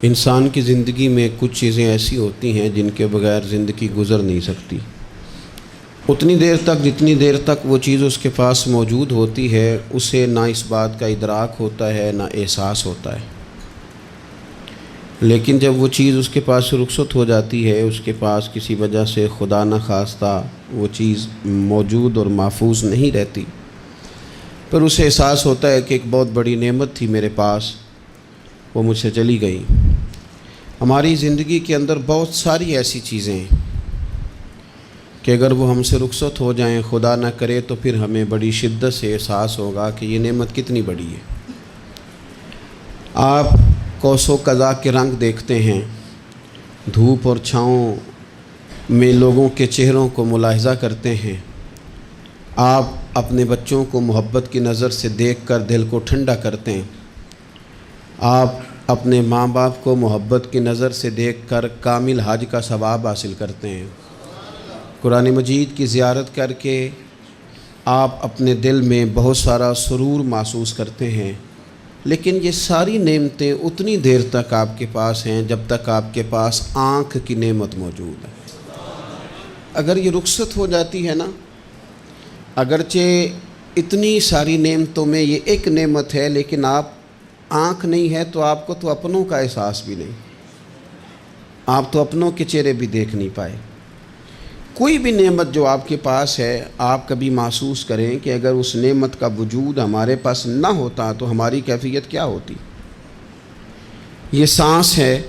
انسان کی زندگی میں کچھ چیزیں ایسی ہوتی ہیں جن کے بغیر زندگی گزر نہیں سکتی۔ اتنی دیر تک جتنی دیر تک وہ چیز اس کے پاس موجود ہوتی ہے اسے نہ اس بات کا ادراک ہوتا ہے نہ احساس ہوتا ہے، لیکن جب وہ چیز اس کے پاس سے رخصت ہو جاتی ہے، اس کے پاس کسی وجہ سے خدا نہ خواستہ وہ چیز موجود اور محفوظ نہیں رہتی، پھر اسے احساس ہوتا ہے کہ ایک بہت بڑی نعمت تھی میرے پاس، وہ مجھ سے چلی گئی۔ ہماری زندگی کے اندر بہت ساری ایسی چیزیں ہیں کہ اگر وہ ہم سے رخصت ہو جائیں، خدا نہ کرے، تو پھر ہمیں بڑی شدت سے احساس ہوگا کہ یہ نعمت کتنی بڑی ہے۔ آپ قوس و قزح کے رنگ دیکھتے ہیں، دھوپ اور چھاؤں میں لوگوں کے چہروں کو ملاحظہ کرتے ہیں، آپ اپنے بچوں کو محبت کی نظر سے دیکھ کر دل کو ٹھنڈا کرتے ہیں، آپ اپنے ماں باپ کو محبت کی نظر سے دیکھ کر کامل حج کا ثواب حاصل کرتے ہیں، قرآن مجید کی زیارت کر کے آپ اپنے دل میں بہت سارا سرور محسوس کرتے ہیں، لیکن یہ ساری نعمتیں اتنی دیر تک آپ کے پاس ہیں جب تک آپ کے پاس آنکھ کی نعمت موجود ہے۔ اگر یہ رخصت ہو جاتی ہے نا، اگرچہ اتنی ساری نعمتوں میں یہ ایک نعمت ہے، لیکن آپ آنکھ نہیں ہے تو آپ کو تو اپنوں کا احساس بھی نہیں، آپ تو اپنوں کے چہرے بھی دیکھ نہیں پائے۔ کوئی بھی نعمت جو آپ کے پاس ہے، آپ کبھی محسوس کریں کہ اگر اس نعمت کا وجود ہمارے پاس نہ ہوتا تو ہماری کیفیت کیا ہوتی۔ یہ سانس ہے،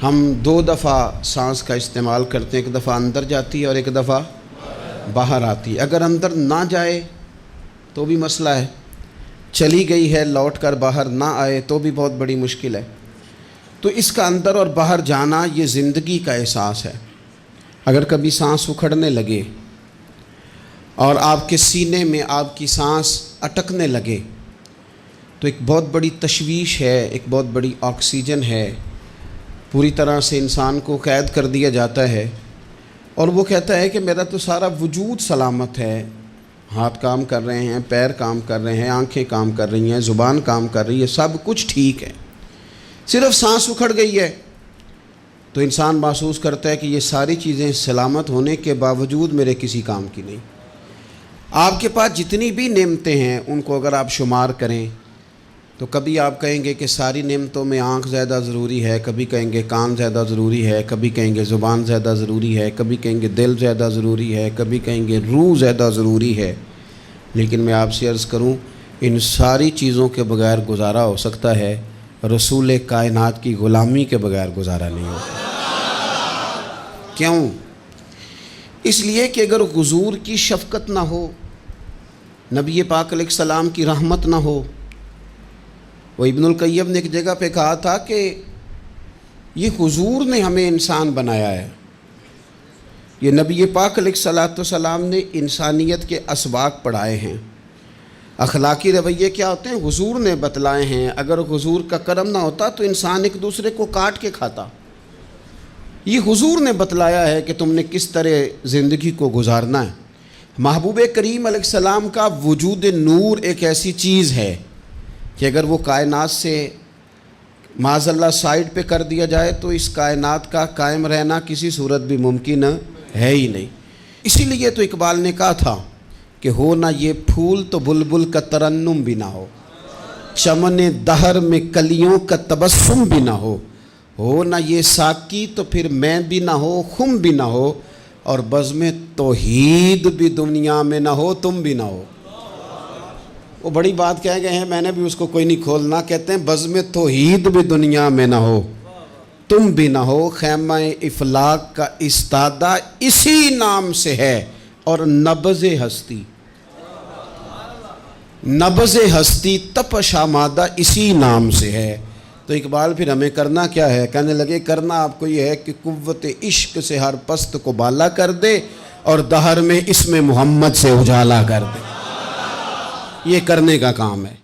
ہم دو دفعہ سانس کا استعمال کرتے ہیں، ایک دفعہ اندر جاتی ہے اور ایک دفعہ باہر آتی ہے۔ اگر اندر نہ جائے تو بھی مسئلہ ہے، چلی گئی ہے لوٹ کر باہر نہ آئے تو بھی بہت بڑی مشکل ہے۔ تو اس کا اندر اور باہر جانا یہ زندگی کا احساس ہے۔ اگر کبھی سانس اکھڑنے لگے اور آپ کے سینے میں آپ کی سانس اٹکنے لگے تو ایک بہت بڑی تشویش ہے، ایک بہت بڑی آکسیجن ہے، پوری طرح سے انسان کو قید کر دیا جاتا ہے، اور وہ کہتا ہے کہ میرا تو سارا وجود سلامت ہے، ہاتھ کام کر رہے ہیں، پیر کام کر رہے ہیں، آنکھیں کام کر رہی ہیں، زبان کام کر رہی ہے، سب کچھ ٹھیک ہے، صرف سانس اکھڑ گئی ہے۔ تو انسان محسوس کرتا ہے کہ یہ ساری چیزیں سلامت ہونے کے باوجود میرے کسی کام کی نہیں۔ آپ کے پاس جتنی بھی نعمتیں ہیں ان کو اگر آپ شمار کریں تو کبھی آپ کہیں گے کہ ساری نعمتوں میں آنکھ زیادہ ضروری ہے، کبھی کہیں گے کان زیادہ ضروری ہے، کبھی کہیں گے زبان زیادہ ضروری ہے، کبھی کہیں گے دل زیادہ ضروری ہے، کبھی کہیں گے روح زیادہ ضروری ہے، لیکن میں آپ سے عرض کروں ان ساری چیزوں کے بغیر گزارا ہو سکتا ہے، رسول کائنات کی غلامی کے بغیر گزارا نہیں ہوتا۔ کیوں؟ اس لیے کہ اگر حضور کی شفقت نہ ہو، نبی پاک علیہ السلام کی رحمت نہ ہو، وہ ابن القیم نے ایک جگہ پہ کہا تھا کہ یہ حضور نے ہمیں انسان بنایا ہے، یہ نبی پاک علیہ السلام نے انسانیت کے اسباق پڑھائے ہیں، اخلاقی رویے کیا ہوتے ہیں حضور نے بتلائے ہیں، اگر حضور کا کرم نہ ہوتا تو انسان ایک دوسرے کو کاٹ کے کھاتا۔ یہ حضور نے بتلایا ہے کہ تم نے کس طرح زندگی کو گزارنا ہے۔ محبوب کریم علیہ السلام کا وجود نور ایک ایسی چیز ہے کہ اگر وہ کائنات سے معاذ اللہ سائڈ پہ کر دیا جائے تو اس کائنات کا قائم رہنا کسی صورت بھی ممکن ہے ہی نہیں۔ اسی لیے تو اقبال نے کہا تھا کہ ہو نہ یہ پھول تو بلبل کا ترنم بھی نہ ہو، چمن دہر میں کلیوں کا تبسم بھی نہ ہو نہ یہ ساقی تو پھر میں بھی نہ ہو، خم بھی نہ ہو، اور بزم توحید بھی دنیا میں نہ ہو، تم بھی نہ ہو۔ وہ بڑی بات کہہ گئے ہیں، میں نے بھی اس کو کوئی نہیں کھولنا، کہتے ہیں بزم توحید بھی دنیا میں نہ ہو، تم بھی نہ ہو، خیمہ افلاق کا استادہ اسی نام سے ہے، اور نبض ہستی تپش آمادہ اسی نام سے ہے۔ تو اقبال پھر ہمیں کرنا کیا ہے؟ کہنے لگے کرنا آپ کو یہ ہے کہ قوت عشق سے ہر پست کو بالا کر دے اور دہر میں اسم محمد سے اجالا کر دے، یہ کرنے کا کام ہے۔